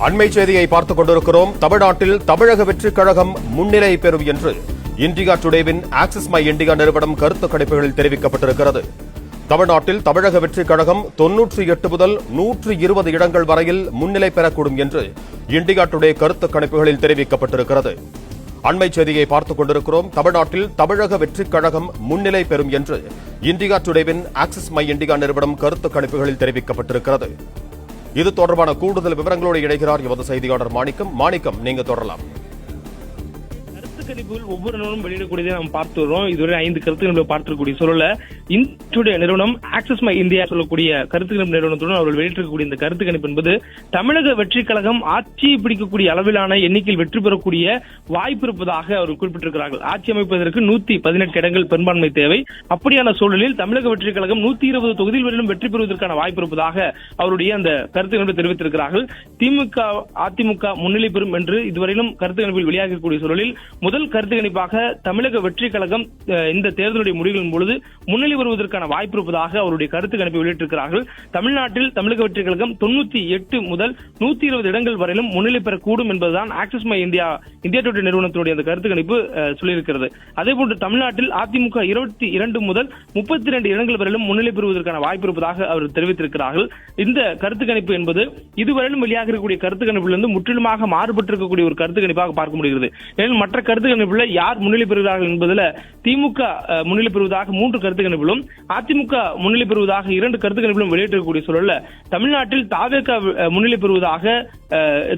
அண்மை செய்தியை பார்த்துக் கொண்டிருக்கிறோம். தமிழ்நாட்டில் தமிழக வெற்றிக் கழகம் முன்னிலை பெறும் என்று இந்தியா டுடேவின் ஆக்சிஸ் மை இந்தியா நிறுவனம் கருத்து கணிப்புகளில் தெரிவிக்கப்பட்டிருக்கிறது. தமிழ்நாட்டில் தமிழக வெற்றிக் கழகம் 98 முதல் 120 இடங்கள் வரையில் முன்னிலை பெறக்கூடும் என்று இந்தியா டுடே கருத்து கணிப்புகளில் தெரிவிக்கப்பட்டிருக்கிறது. அண்மை செய்தியை பார்த்துக் கொண்டிருக்கிறோம். தமிழ்நாட்டில் தமிழக வெற்றிக் கழகம் முன்னிலை பெறும் என்று இந்தியா டுடேவின் ஆக்சிஸ் மை இந்தியா நிறுவனம் கருத்து கணிப்புகளில் தெரிவிக்கப்பட்டிருக்கிறது. இது தொடர்பான கூடுதல் விவரங்களோடு இணைகிறார் எமது செய்தியாளர் மாணிக்கம். நீங்க தொடரலாம். கருத்து கணிப்புகள் ஒவ்வொரு நாளும் வெளியிடக்கூடியதை நாம் பார்த்து வரோம். இதுவரை 5 கருத்து கணிப்புகளை பார்த்திருக்கக்கூடிய சூழல இந்தியா நிறுவனம் ஆக்சிஸ் மை இந்தியா சொல்லக்கூடிய கருத்து கணிப்பு நிறுவனத்துடன் அவர்கள் வெளியிட்டிருக்கக்கூடிய இந்த கருத்து கணிப்பு என்பது தமிழக வெற்றிக் கழகம் ஆட்சி பிடிக்கக்கூடிய அளவிலான எண்ணிக்கையில் வெற்றி பெறக்கூடிய வாய்ப்பு இருப்பதாக அவர்கள் குறிப்பிட்டிருக்கிறார்கள். ஆட்சி அமைப்பதற்கு 118 இடங்கள் பெரும்பான்மை தேவை. அப்படியான சூழலில் தமிழக வெற்றிக் கழகம் 120 தொகுதிகளிலும் வெற்றி பெறுவதற்கான வாய்ப்பு இருப்பதாக அவருடைய அந்த கருத்து கணிப்பை தெரிவித்திருக்கிறார்கள். திமுக அதிமுக முன்னிலை பெறும் என்று இதுவரையிலும் கருத்து கணிப்பில் வெளியாகக்கூடிய சூழலில் முதல் கருத்து கணிப்பாக தமிழக வெற்றிக் கழகம் இந்த தேர்தலுடைய முடிவுகளின் பொழுது முன்னிலை பெறுவதற்கான வாய்ப்பு இருப்பதாக அவருடைய கருத்து கணிப்பை வெளியிட்டிருக்கிறார்கள். தமிழ்நாட்டில் தமிழக வெற்றிக் கழகம் 98 முதல் 120 இடங்கள் வரையிலும் முன்னிலை பெறக்கூடும் என்பதுதான் ஆக்சிஸ் மை இந்தியா டுடே நிறுவனத்தினுடைய அந்த கருத்து கணிப்பு சொல்லியிருக்கிறது. அதேபோன்று தமிழ்நாட்டில் அதிமுக 22 முதல் 32 இடங்கள் வரையிலும் முன்னிலை பெறுவதற்கான வாய்ப்பு இருப்பதாக அவர் தெரிவித்திருக்கிறார்கள். இந்த கருத்து கணிப்பு என்பது இதுவரையிலும் வெளியாக இருக்கக்கூடிய கருத்து கணிப்பிலிருந்து முற்றிலுமாக மாறுபட்டிருக்கக்கூடிய ஒரு கருத்து கணிப்பாக பார்க்க முடிகிறது. ஏனெனில் மற்ற கருத்து கணிப்புல யார் முன்னிலை பெறுகிறார்கள் என்பதில் திமுக முன்னிலை பெறுவதாக 3 கருத்து கணிப்பிலும் அதிமுக முன்னிலை பெறுவதாக 2 கருத்து கணிப்பிலும் வெளியிட்டிருக்கக்கூடிய சூழல்ல தமிழ்நாட்டில் தாவேக முன்னிலை பெறுவதாக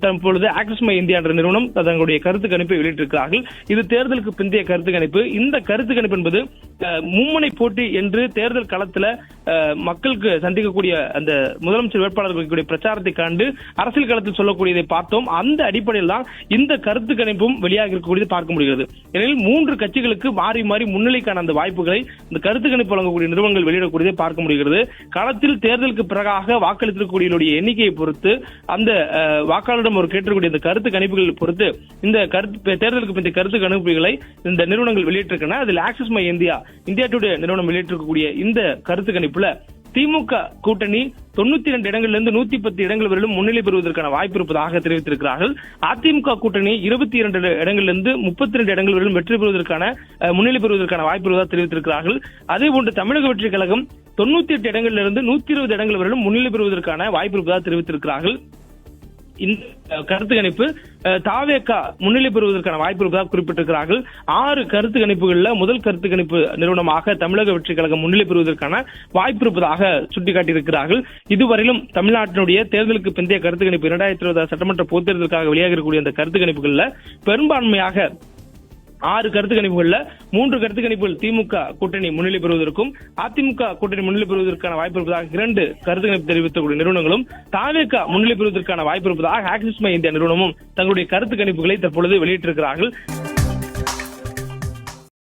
தற்பொழுது ஆக்சிஸ் மை இந்தியா என்ற நிறுவனம் தங்களுடைய கருத்து கணிப்பை வெளியிட்டிருக்கிறார்கள். இது தேர்தலுக்கு பிந்தைய கருத்து கணிப்பு. இந்த கருத்து கணிப்பு என்பது மும்முனை போட்டி என்று தேர்தல் களத்தில் மக்களுக்கு சந்திக்கக்கூடிய அந்த முதலமைச்சர் வேட்பாளர்களுடைய பிரச்சாரத்தை கண்டு அரசியல் களத்தில் சொல்லக்கூடியதை பார்த்தோம். அந்த அடிப்படையில் தான் இந்த கருத்து கணிப்பும் வெளியாக இருக்கக்கூடியது பார்க்க முடிகிறது. ஏனெனில் 3 கட்சிகளுக்கு மாறி மாறி முன்னிலைக்கான அந்த வாய்ப்புகளை இந்த கருத்து கணிப்பு வழங்கக்கூடிய நிறுவனங்கள் வெளியிடக்கூடியதை பார்க்க முடிகிறது. களத்தில் தேர்தலுக்கு பிறகாக வாக்களித்திருக்கக்கூடிய எண்ணிக்கையை பொறுத்து அந்த வாக்காளரிடம் ஒரு கேட்டிருக்கக்கூடிய இந்த கருத்து கணிப்புகள் பொறுத்து இந்த தேர்தலுக்கு பிந்தைய கருத்து கணிப்புகளை இந்த நிறுவனங்கள் வெளியிட்டிருக்கின்றன. அதில் ஆக்சிஸ் மை இந்தியா டுடே நிறுவனம் வெளியிட்டிருக்கக்கூடிய இந்த கருத்து கணிப்புல திமுக கூட்டணி 92 இடங்களிலிருந்து 110 இடங்கள் வரையிலும் முன்னிலை பெறுவதற்கான வாய்ப்பு இருப்பதாக தெரிவித்திருக்கிறார்கள். அதிமுக கூட்டணி 22 இடங்களிலிருந்து 32 இடங்கள் வரையிலும் வெற்றி பெறுவதற்கான முன்னிலை பெறுவதற்கான வாய்ப்பு இருப்பதாக தெரிவித்திருக்கிறார்கள். அதேபோன்று தமிழக வெற்றிக் கழகம் 98 இடங்களிலிருந்து 120 இடங்கள் வரையிலும் முன்னிலை பெறுவதற்கான வாய்ப்பு இருப்பதாக தெரிவித்திருக்கிறார்கள். இந்த கருத்து கணிப்பு தாவேகா முன்னிலை பெறுவதற்கான வாய்ப்பு இருப்பதாக குறிப்பிட்டிருக்கிறார்கள். 6 கருத்து கணிப்புகள்ல முதல் கருத்து கணிப்பு நிறுவனமாக தமிழக வெற்றிக் கழகம் முன்னிலை பெறுவதற்கான வாய்ப்பு இருப்பதாக சுட்டிக்காட்டியிருக்கிறார்கள். இதுவரையிலும் தமிழ்நாட்டினுடைய தேர்தலுக்கு பிந்தைய கருத்து கணிப்பு 2020 சட்டமன்ற பொதுத் தேர்தலுக்காக வெளியாக இருக்கக்கூடிய அந்த கருத்து கணிப்புகள்ல பெரும்பான்மையாக 6 கருத்து கணிப்புகள்ல 3 கருத்து கணிப்புகள் திமுக கூட்டணி முன்னிலை பெறுவதற்கும் அதிமுக கூட்டணி முன்னிலை பெறுவதற்கான வாய்ப்பு இருப்பதாக 2 கருத்து கணிப்பு தெரிவித்தக்கூடிய நிறுவனங்களும் தாவேகா முன்னிலை பெறுவதற்கான வாய்ப்பு இருப்பதாக ஆக்சிஸ் மை இந்தியா நிறுவனமும் தங்களுடைய கருத்து கணிப்புகளை தற்பொழுது வெளியிட்டிருக்கிறார்கள்.